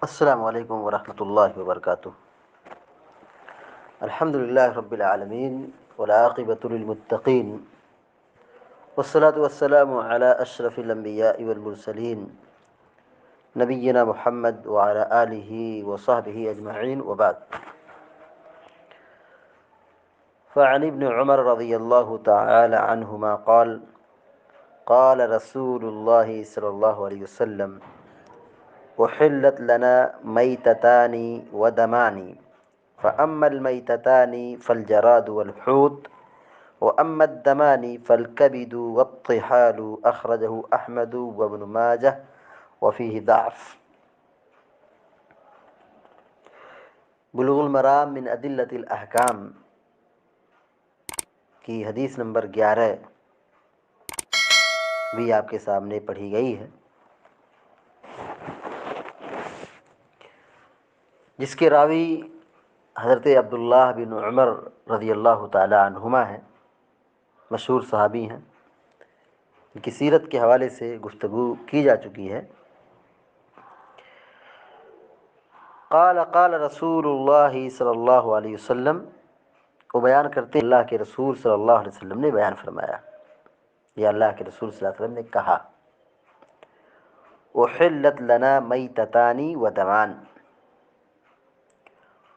السلام علیکم ورحمۃ اللہ وبرکاتہ۔ الحمد للہ رب العالمین والعاقبۃ للمتقین والصلاة والسلام علی اشرف الانبیاء والمرسلین نبینا محمد وعلی آلہ وصحبہ اجمعین وبعد۔ فعن ابن عمر رضی اللہ تعالی عنہما قال قال رسول اللہ صلی اللہ علیہ وسلم احلت لنا میتتان ودمان فأما المیتتان فالجراد والحوت وأما الدمان فالكبد والطحال أخرجه أحمد وابن ماجه وفيه ضعف۔ بلوغ المرام من ادلۃ الاحکام کی حدیث نمبر 11 بھی آپ کے سامنے پڑھی گئی ہے، جس کے راوی حضرت عبداللہ بن عمر رضی اللہ تعالی عنہما ہیں، مشہور صحابی ہیں۔ ان کی سیرت کے حوالے سے گفتگو کی جا چکی ہے۔ قال رسول اللہ صلی اللہ علیہ وسلم، وہ بیان کرتے ہیں اللہ کے رسول صلی اللہ علیہ وسلم نے بیان فرمایا، یا اللہ کے رسول صلی اللہ علیہ وسلم نے کہا، احلت لنا میتتان ودمان۔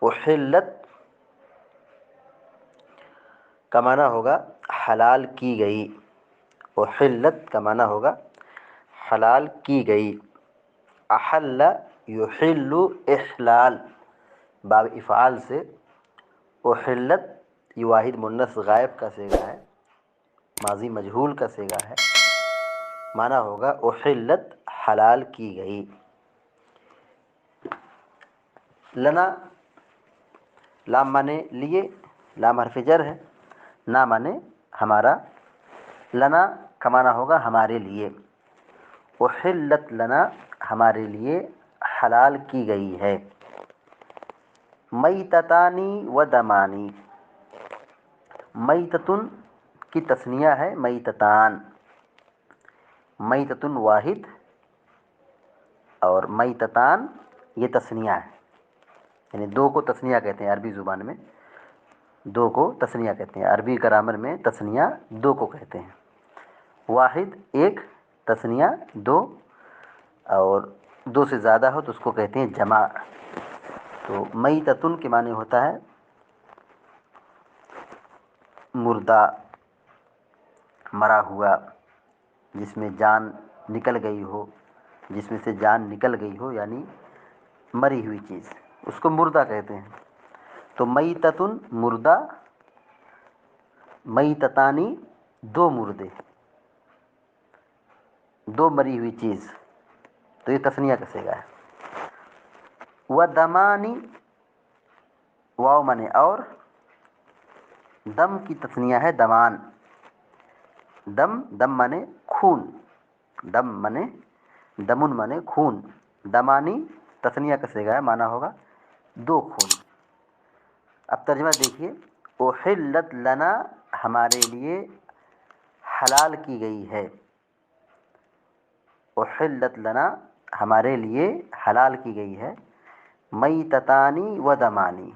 احلت کا معنی ہوگا حلال کی گئی، احلت کا معنی ہوگا حلال کی گئی۔ احل یحل احلال، باب افعال سے احلت یہ واحد مؤنث غائب کا صیغہ ہے، ماضی مجہول کا صیغہ ہے، معنی ہوگا احلت حلال کی گئی۔ لنا لام مانے لیے، لام حرف جر ہے، نا مانے ہمارا، لنا کا معنی ہوگا ہمارے لیے۔ احلت لنا ہمارے لیے حلال کی گئی ہے۔ میتتانی و دمانی، میتتن کی تثنیہ ہے میتتان، میتتن واحد اور میتتان یہ تثنیہ ہے، یعنی دو کو تثنیہ کہتے ہیں عربی زبان میں، دو کو تثنیہ کہتے ہیں، عربی گرامر میں تثنیہ دو کو کہتے ہیں، واحد ایک، تثنیہ دو، اور دو سے زیادہ ہو تو اس کو کہتے ہیں جمع۔ تو میتتن کے معنی ہوتا ہے مردہ، مرا ہوا، جس میں جان نکل گئی ہو، جس میں سے جان نکل گئی ہو، یعنی مری ہوئی چیز، اس کو مردہ کہتے ہیں۔ تو میتتن مردہ، میتتانی دو مردے، دو مری ہوئی چیز، تو یہ تثنیہ کا صیغہ ہے۔ ودمانی، واو مانے اور، دم کی تثنیہ ہے دمان، دم دم مانے خون، دم مانے دمن مانے خون، دمانی تثنیہ کا صیغہ ہے، معنی ہوگا دو خون۔ اب ترجمہ دیکھیے، احلت لنا ہمارے لیے حلال کی گئی ہے، احلت لنا ہمارے لیے حلال کی گئی ہے، میتتانی و دمانی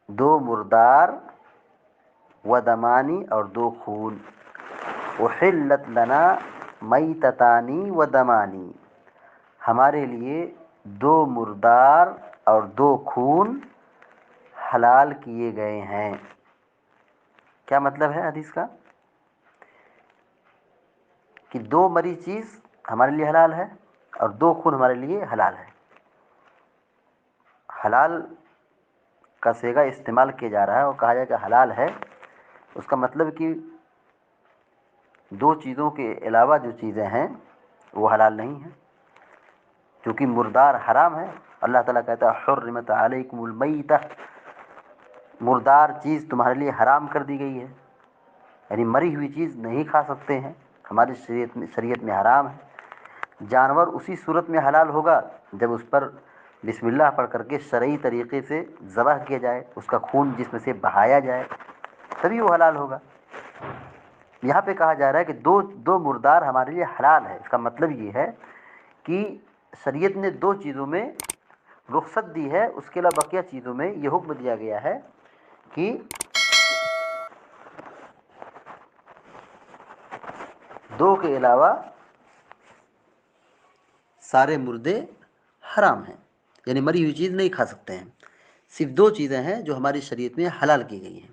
دو مردار، و دمانی اور دو خون۔ احلت لنا میتتانی و دمانی ہمارے لیے دو مردار اور دو خون حلال کیے گئے ہیں۔ کیا مطلب ہے حدیث کا؟ کہ دو مری چیز ہمارے لیے حلال ہے اور دو خون ہمارے لیے حلال ہے۔ حلال کا صیغہ استعمال کیا جا رہا ہے اور کہا جائے کہ حلال ہے، اس کا مطلب کہ دو چیزوں کے علاوہ جو چیزیں ہیں وہ حلال نہیں ہیں، کیونکہ مردار حرام ہے۔ اللہ تعالیٰ کہتا ہے حرمت علیکم المیتہ، مردار چیز تمہارے لیے حرام کر دی گئی ہے، یعنی مری ہوئی چیز نہیں کھا سکتے ہیں، ہماری شریعت میں حرام ہے۔ جانور اسی صورت میں حلال ہوگا جب اس پر بسم اللہ پڑھ کر کے شرعی طریقے سے ذبح کیا جائے، اس کا خون جسم سے بہایا جائے، تبھی وہ حلال ہوگا۔ یہاں پہ کہا جا رہا ہے کہ دو مردار ہمارے لیے حلال ہے، اس کا مطلب یہ ہے کہ شریعت نے دو چیزوں میں رخصت دی ہے، اس کے علاوہ بقیہ چیزوں میں یہ حکم دیا گیا ہے کہ دو کے علاوہ سارے مردے حرام ہیں، یعنی مری ہوئی چیز نہیں کھا سکتے ہیں۔ صرف دو چیزیں ہیں جو ہماری شریعت میں حلال کی گئی ہیں۔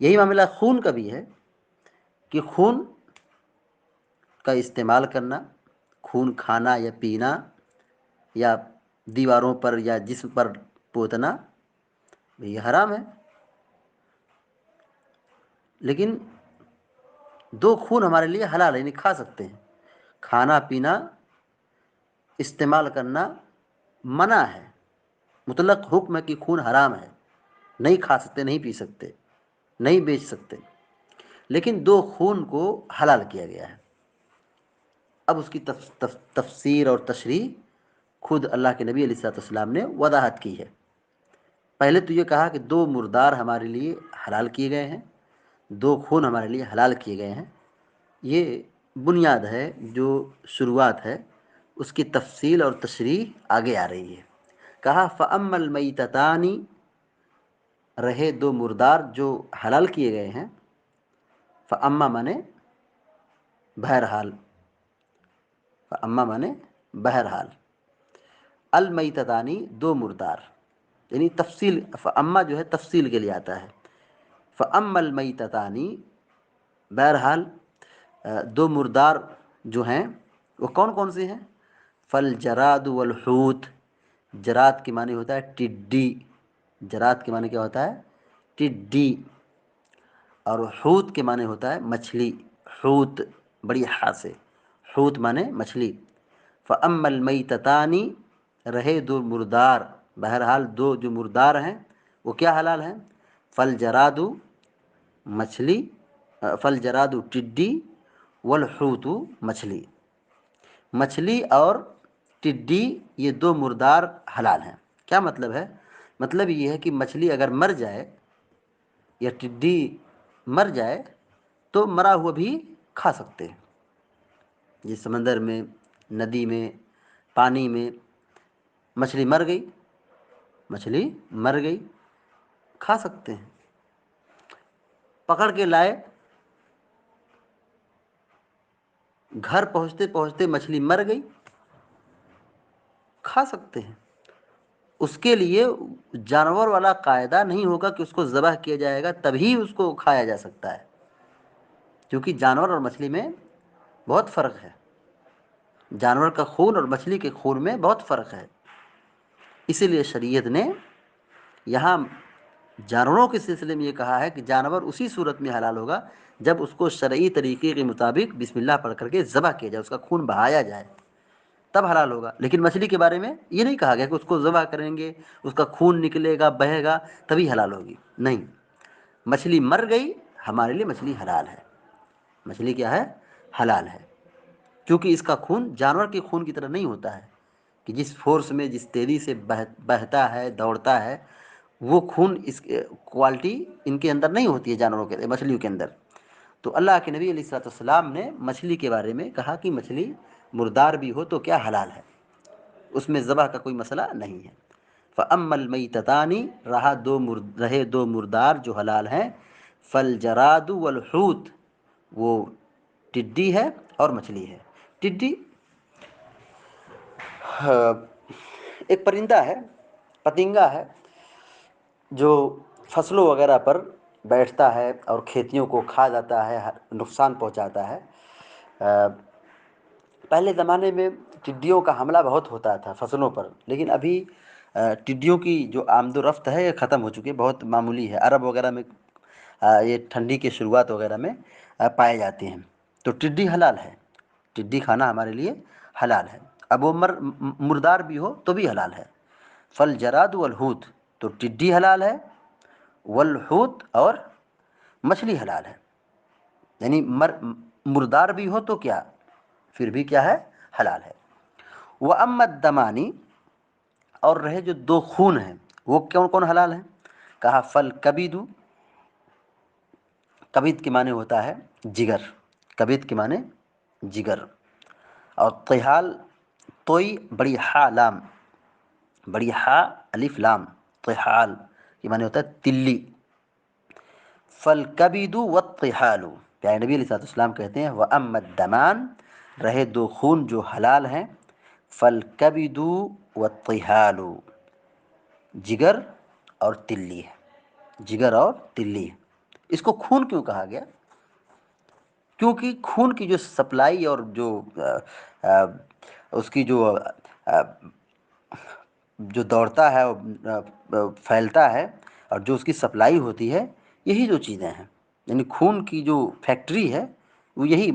یہی معاملہ خون کا بھی ہے کہ خون کا استعمال کرنا، خون کھانا یا پینا یا دیواروں پر یا جسم پر پوتنا یہ حرام ہے۔ لیکن دو خون ہمارے لیے حلال ہے، یعنی کھا سکتے ہیں۔ کھانا پینا استعمال کرنا منع ہے، مطلق حکم ہے کہ خون حرام ہے، نہیں کھا سکتے، نہیں پی سکتے، نہیں بیچ سکتے۔ لیکن دو خون کو حلال کیا گیا ہے۔ اب اس کی تفسیر اور تشریح خود اللہ کے نبی علیہ الصلوۃ والسلام نے وضاحت کی ہے۔ پہلے تو یہ کہا کہ دو مردار ہمارے لیے حلال کیے گئے ہیں، دو خون ہمارے لیے حلال کیے گئے ہیں۔ یہ بنیاد ہے، جو شروعات ہے، اس کی تفصیل اور تشریح آگے آ رہی ہے۔ کہا فَأَمَّا الْمَيْتَتَانِ، رہے دو مردار جو حلال کیے گئے ہیں۔ فَأَمَّا مانے بہرحال، فَأَمَّا مانے بہرحال، المیتتانی دو مردار، یعنی تفصیل، فَأَمَّا جو ہے تفصیل کے لیے آتا ہے۔ فَأَمَّا الْمَيْتَتَانِ، بہرحال دو مردار جو ہیں وہ کون کون سے ہیں؟ فَالْجَرَادُ وَالْحُوتُ، جراد کے معنی ہوتا ہے ٹڈی، جراد کے معنی کیا ہوتا ہے؟ ٹڈی۔ اور حوت کے معنی ہوتا ہے مچھلی، حوت بڑی ہا سے، حوت معنی مچھلی۔ فَأَمَّا الْمَيْتَتَانِ، رہے دو مردار، بہرحال دو جو مردار ہیں وہ کیا حلال ہیں؟ فَالْجَرَادُ مچھلی، فَالْجَرَادُ ٹڈی، وَالْحُوتُ مچھلی۔ مچھلی اور ٹڈی یہ دو مردار حلال ہیں۔ کیا مطلب ہے؟ مطلب یہ ہے کہ مچھلی اگر مر جائے یا ٹڈی مر جائے تو مرا ہوا بھی کھا سکتے ہیں۔ جس سمندر میں، ندی میں، پانی میں مچھلی مر گئی، مچھلی مر گئی، کھا سکتے ہیں۔ پکڑ کے لائے، گھر پہنچتے پہنچتے مچھلی مر گئی، کھا سکتے ہیں۔ اس کے لیے جانور والا قاعدہ نہیں ہوگا کہ اس کو ذبح کیا جائے گا تبھی اس کو کھایا جا سکتا ہے، کیونکہ جانور اور مچھلی میں بہت فرق ہے۔ جانور کا خون اور مچھلی کے خون میں بہت فرق ہے۔ اسی لیے شریعت نے یہاں جانوروں کے سلسلے میں یہ کہا ہے کہ جانور اسی صورت میں حلال ہوگا جب اس کو شرعی طریقے کے مطابق بسم اللہ پڑھ کر کے ذبح کیا جائے، اس کا خون بہایا جائے، تب حلال ہوگا۔ لیکن مچھلی کے بارے میں یہ نہیں کہا گیا کہ اس کو ذبح کریں گے، اس کا خون نکلے گا، بہے گا تبھی حلال ہوگی، نہیں۔ مچھلی مر گئی، ہمارے لیے مچھلی حلال ہے۔ مچھلی کیا ہے؟ حلال ہے، کیونکہ اس کا خون جانور کے خون کی طرح نہیں ہوتا ہے کہ جس فورس میں، جس تیزی سے بہتا ہے، دوڑتا ہے، وہ خون اس کوالٹی ان کے اندر نہیں ہوتی ہے جانوروں کے، مچھلیوں کے اندر۔ تو اللہ کے نبی علیہ الصلوۃ والسلام نے مچھلی کے بارے میں کہا کہ مچھلی مردار بھی ہو تو کیا حلال ہے، اس میں ذبح کا کوئی مسئلہ نہیں ہے۔ فَأَمَّا الْمَيْتَتَانِ، رہے دو مردار جو حلال ہیں، فَالْجَرَادُ وَالْحُوتُ، وہ ٹڈی ہے اور مچھلی ہے۔ ٹڈی ایک پرندہ ہے، پتنگا ہے، جو فصلوں وغیرہ پر بیٹھتا ہے اور کھیتیوں کو کھا جاتا ہے، نقصان پہنچاتا ہے۔ پہلے زمانے میں ٹڈیوں کا حملہ بہت ہوتا تھا فصلوں پر، لیکن ابھی ٹڈیوں کی جو آمد و رفت ہے یہ ختم ہو چکی ہے، بہت معمولی ہے۔ عرب وغیرہ میں یہ ٹھنڈی کی شروعات وغیرہ میں پائے جاتے ہیں۔ تو ٹڈی حلال ہے، ٹڈی کھانا ہمارے لیے حلال ہے۔ اب وہ مردار بھی ہو تو بھی حلال ہے۔ فَالْجَرَادُ وَالْحُوتُ، تو ٹڈی حلال ہے، والحوت اور مچھلی حلال ہے، یعنی مردار بھی ہو تو کیا، پھر بھی کیا ہے؟ حلال ہے۔ وَأَمَّا الدَّمَانِ، اور رہے جو دو خون ہیں وہ کون کون حلال ہیں؟ کہا فَالْكَبِدُ، کبد کے معنی ہوتا ہے جگر، کبد کے معنی جگر، اور طحال، توئی بڑی ہا لام، بڑی ہا الف لام طحال، یہ معنی ہوتا ہے تلی۔ فالکبد والطحال، پیارے نبی علیہ السلام کہتے ہیں وَأَمَّا الدَّمَانِ، رہے دو خون جو حلال ہیں، فالکبد والطحال، جگر اور تلی ہے، جگر اور تلی ہے۔ اس کو خون کیوں کہا گیا؟ کیونکہ خون کی جو سپلائی اور جو اس کی جو دوڑتا ہے پھیلتا ہے اور جو اس کی سپلائی ہوتی ہے، یہی جو چیزیں ہیں، یعنی خون کی جو فیکٹری ہے وہ یہی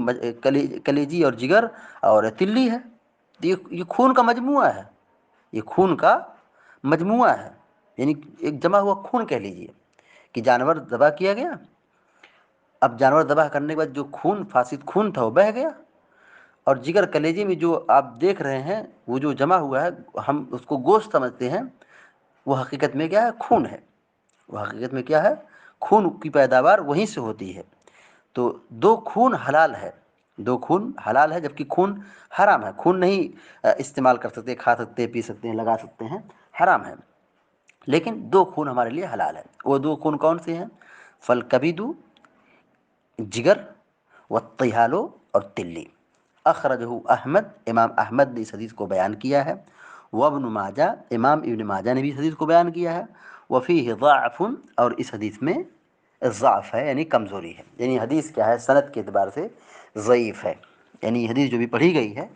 کلیجی اور جگر اور تلی ہے۔ یہ خون کا مجموعہ ہے، یہ خون کا مجموعہ ہے، یعنی ایک جمع ہوا خون کہہ لیجئے کہ جانور ذبح کیا گیا، اب جانور ذبح کرنے کے بعد جو خون فاسد خون تھا وہ بہہ گیا، اور جگر کلیجے میں جو آپ دیکھ رہے ہیں وہ جو جمع ہوا ہے، ہم اس کو گوشت سمجھتے ہیں، وہ حقیقت میں کیا ہے؟ خون ہے۔ وہ حقیقت میں کیا ہے؟ خون کی پیداوار وہیں سے ہوتی ہے۔ تو دو خون حلال ہے، دو خون حلال ہے، جبکہ خون حرام ہے۔ خون نہیں استعمال کر سکتے، کھا سکتے، پی سکتے ہیں، لگا سکتے ہیں، حرام ہے۔ لیکن دو خون ہمارے لیے حلال ہے۔ وہ دو خون کون سے ہیں؟ فالکبد، جگر، والطحال، اور تلی۔ اخرجہ احمد، امام احمد نے اس حدیث کو بیان کیا ہے، وابن ماجہ، امام ابن ماجہ نے بھی اس حدیث کو بیان کیا ہے، وفیہ ضعف، اور اس حدیث میں ضعف ہے، یعنی کمزوری ہے، یعنی حدیث کیا ہے؟ سند کے اعتبار سے ضعیف ہے۔ یعنی حدیث جو بھی پڑھی گئی ہے،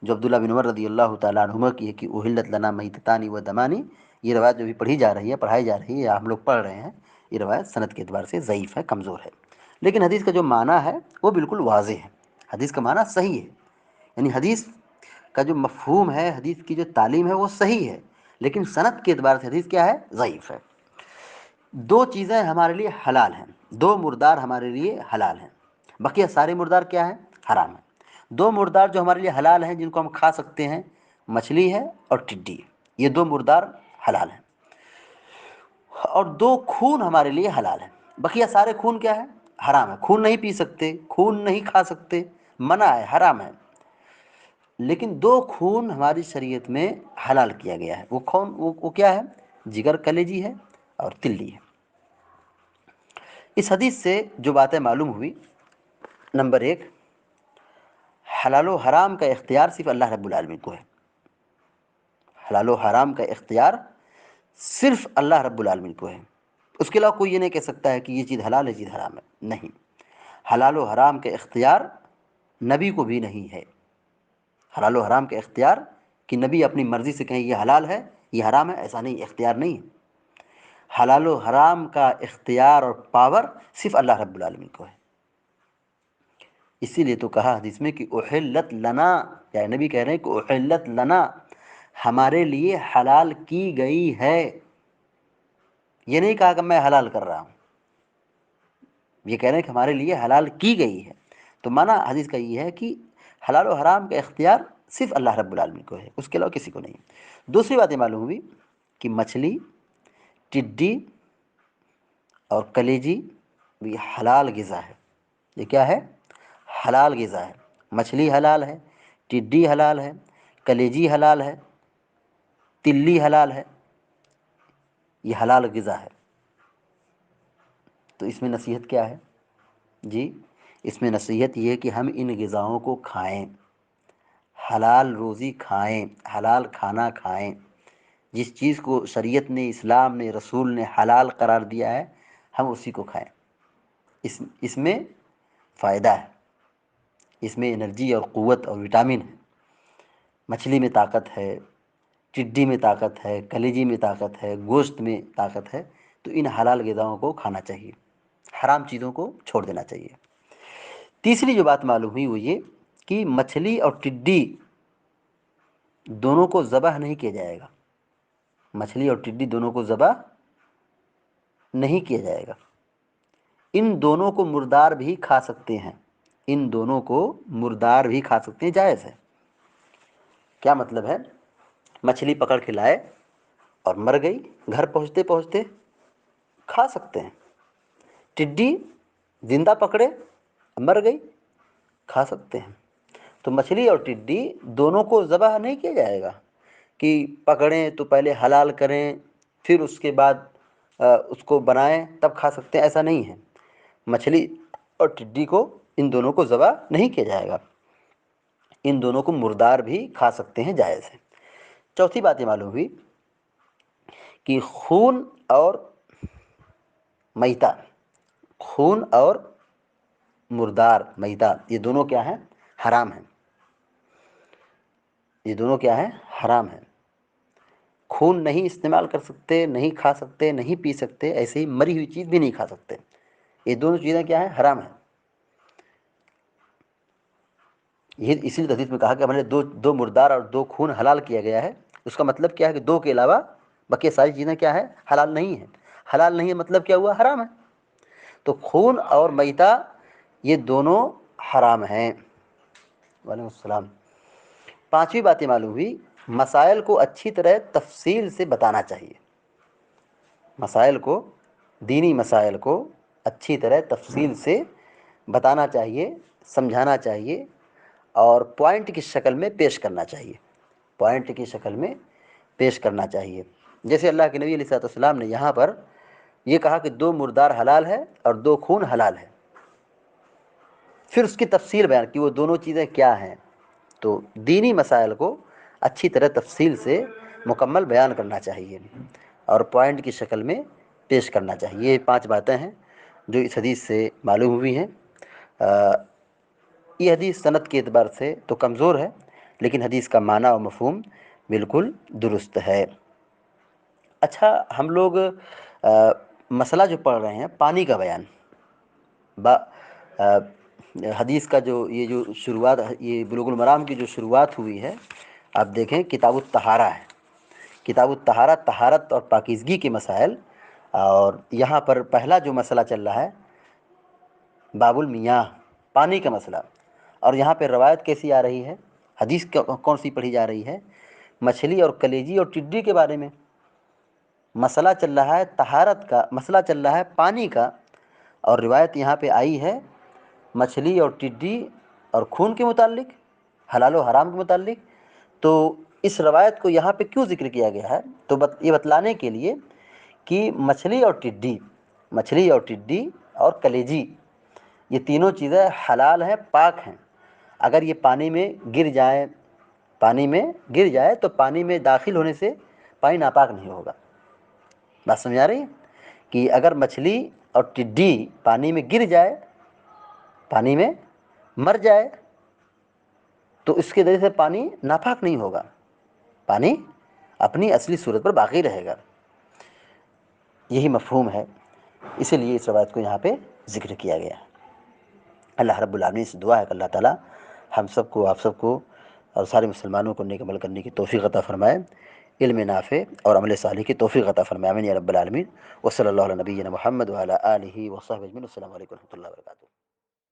جو عبداللہ بن عمر رضی اللہ تعالیٰ عنہما کی ہے کہ احلت لنا میتتان و دمانی، یہ روایت جو بھی پڑھی جا رہی ہے، پڑھائی جا رہی ہے، یا ہم لوگ پڑھ رہے ہیں، یہ روایت سند کے اعتبار سے ضعیف ہے، کمزور ہے۔ لیکن حدیث کا جو معنی ہے وہ بالکل واضح ہے، حدیث کا معنی صحیح ہے، یعنی حدیث کا جو مفہوم ہے، حدیث کی جو تعلیم ہے وہ صحیح ہے، لیکن سند کے اعتبار سے حدیث کیا ہے؟ ضعیف ہے۔ دو چیزیں ہمارے لیے حلال ہیں، دو مردار ہمارے لیے حلال ہیں، بقیہ سارے مردار کیا ہیں؟ حرام ہیں۔ دو مردار جو ہمارے لیے حلال ہیں، جن کو ہم کھا سکتے ہیں، مچھلی ہے اور ٹڈی، یہ دو مردار حلال ہیں۔ اور دو خون ہمارے لیے حلال ہیں، بقیہ سارے خون کیا ہے؟ حرام ہے۔ خون نہیں پی سکتے، خون نہیں کھا سکتے، منع ہے، حرام ہے۔ لیکن دو خون ہماری شریعت میں حلال کیا گیا ہے، وہ خون وہ کیا ہے؟ جگر کلیجی ہے اور تلی ہے۔ اس حدیث سے جو باتیں معلوم ہوئی، نمبر ایک، حلال و حرام کا اختیار صرف اللہ رب العالمین کو ہے، حلال و حرام کا اختیار صرف اللہ رب العالمین کو ہے۔ اس کے علاوہ کوئی یہ نہیں کہہ سکتا ہے کہ یہ چیز حلال ہے، یہ چیز حرام ہے، نہیں۔ حلال و حرام کا اختیار نبی کو بھی نہیں ہے، حلال و حرام کا اختیار کہ نبی اپنی مرضی سے کہیں یہ حلال ہے یہ حرام ہے، ایسا نہیں، اختیار نہیں ہے۔ حلال و حرام کا اختیار اور پاور صرف اللہ رب العالمین کو ہے۔ اسی لیے تو کہا حدیث میں کہ احلت لنا، یا نبی کہہ رہے ہیں کہ احلت لنا، ہمارے لیے حلال کی گئی ہے۔ یہ نہیں کہا کہ میں حلال کر رہا ہوں، یہ کہہ رہے ہیں کہ ہمارے لیے حلال کی گئی ہے۔ تو معنی حدیث کا یہ ہے کہ حلال و حرام کا اختیار صرف اللہ رب العالمین کو ہے، اس کے علاوہ کسی کو نہیں۔ دوسری بات یہ معلوم ہوئی کہ مچھلی، ٹڈی اور کلیجی بھی حلال غذا ہے۔ یہ کیا ہے؟ حلال غذا ہے۔ مچھلی حلال ہے، ٹڈی حلال ہے، کلیجی حلال ہے، تلی حلال ہے، یہ حلال غذا ہے۔ تو اس میں نصیحت کیا ہے؟ جی، اس میں نصیحت یہ ہے کہ ہم ان غذاؤں کو کھائیں، حلال روزی کھائیں، حلال کھانا کھائیں، جس چیز کو شریعت نے، اسلام نے، رسول نے حلال قرار دیا ہے، ہم اسی کو کھائیں۔ اس میں فائدہ ہے، اس میں انرجی اور قوت اور وٹامن ہے۔ مچھلی میں طاقت ہے، ٹڈی میں طاقت ہے، کلیجی میں طاقت ہے، گوشت میں طاقت ہے، تو ان حلال غذاؤں کو کھانا چاہیے، حرام چیزوں کو چھوڑ دینا چاہیے۔ تیسری جو بات معلوم ہوئی وہ یہ کہ مچھلی اور ٹڈی دونوں کو ذبح نہیں کیا جائے گا، مچھلی اور ٹڈی دونوں کو ذبح نہیں کیا جائے گا، ان دونوں کو مردار بھی کھا سکتے ہیں، ان دونوں کو مردار بھی کھا سکتے ہیں، جائز ہے۔ کیا مطلب ہے؟ مچھلی پکڑ کے لائے اور مر گئی، گھر پہنچتے پہنچتے کھا سکتے ہیں۔ ٹڈی زندہ پکڑے مر گئی، کھا سکتے ہیں۔ تو مچھلی اور ٹڈی دونوں کو ذبح نہیں کیا جائے گا کہ پکڑیں تو پہلے حلال کریں پھر اس کے بعد اس کو بنائیں تب کھا سکتے ہیں، ایسا نہیں ہے۔ مچھلی اور ٹڈی کو ان دونوں کو ذبح نہیں کیا جائے گا، ان دونوں کو مردار بھی کھا سکتے ہیں، جائز ہے۔ چوتھی بات یہ معلوم ہوئی کہ خون اور میتہ، خون اور مردار میتہ، یہ دونوں کیا ہیں؟ حرام ہیں۔ یہ دونوں کیا ہیں؟ حرام ہیں۔ خون نہیں استعمال کر سکتے، نہیں کھا سکتے، نہیں پی سکتے، ایسے ہی مری ہوئی چیز بھی نہیں کھا سکتے۔ یہ دونوں چیزیں کیا ہیں؟ حرام ہیں۔ یہ اسی لیے حدیث میں کہا کہ ہم نے دو مردار اور دو خون حلال کیا گیا ہے۔ اس کا مطلب کیا ہے کہ دو کے علاوہ باقی ساری چیزیں کیا ہیں؟ حلال نہیں ہیں۔ حلال نہیں ہے مطلب کیا ہوا؟ حرام ہے۔ تو خون اور میتہ یہ دونوں حرام ہیں۔ وعلیکم السلام۔ پانچویں بات یہ معلوم ہوئی، مسائل کو اچھی طرح تفصیل سے بتانا چاہیے۔ مسائل کو، دینی مسائل کو اچھی طرح تفصیل سے بتانا چاہیے، سمجھانا چاہیے اور پوائنٹ کی شکل میں پیش کرنا چاہیے، پوائنٹ کی شکل میں پیش کرنا چاہیے۔ جیسے اللہ کے نبی علیہ الصلوۃ والسلام نے یہاں پر یہ کہا کہ دو مردار حلال ہے اور دو خون حلال ہے، پھر اس کی تفصیل بیان کی وہ دونوں چیزیں کیا ہیں۔ تو دینی مسائل کو اچھی طرح تفصیل سے مکمل بیان کرنا چاہیے اور پوائنٹ کی شکل میں پیش کرنا چاہیے۔ یہ 5 باتیں ہیں جو اس حدیث سے معلوم ہوئی ہیں۔ یہ حدیث سند کے اعتبار سے تو کمزور ہے، لیکن حدیث کا معنی و مفہوم بالکل درست ہے۔ اچھا، ہم لوگ مسئلہ جو پڑھ رہے ہیں پانی کا بیان، حدیث کا جو شروعات، یہ بلوغ المرام کی جو شروعات ہوئی ہے، آپ دیکھیں کتاب الطہارہ ہے۔ کتاب الطہارہ طہارت اور پاکیزگی کے مسائل، اور یہاں پر پہلا جو مسئلہ چل رہا ہے باب المیاہ، پانی کا مسئلہ، اور یہاں پہ روایت کیسی آ رہی ہے، حدیث کون سی پڑھی جا رہی ہے؟ مچھلی اور کلیجی اور ٹڈی کے بارے میں مسئلہ چل رہا ہے، طہارت کا مسئلہ چل رہا ہے، پانی کا، اور روایت یہاں پہ آئی ہے مچھلی اور ٹڈی اور خون کے متعلق، حلال و حرام کے متعلق۔ تو اس روایت کو یہاں پہ کیوں ذکر کیا گیا ہے؟ تو یہ بتلانے کے لیے کہ مچھلی اور ٹڈی اور کلیجی، یہ تینوں چیزیں حلال ہیں، پاک ہیں۔ اگر یہ پانی میں گر جائے تو پانی میں داخل ہونے سے پانی ناپاک نہیں ہوگا۔ بات سمجھ آ رہی ہے کہ اگر مچھلی اور ٹڈی پانی میں گر جائے، پانی میں مر جائے، تو اس کے ذریعے سے پانی ناپاک نہیں ہوگا، پانی اپنی اصلی صورت پر باقی رہے گا۔ یہی مفہوم ہے، اسی لیے اس روایت کو یہاں پہ ذکر کیا گیا ہے۔ اللہ رب العالمین سے دعا ہے کہ اللہ تعالیٰ ہم سب کو، آپ سب کو اور سارے مسلمانوں کو نیک عمل کرنے کی توفیق عطا فرمائے، علم نافع اور عمل صالح کی توفیق عطا فرمائے، آمین یا رب العالمین۔ وصلی اللہ علی نبینا محمد وعلی آلہ وصحبہ اجمعین۔ السلام علیکم و رحمۃ اللہ وبرکاتہ۔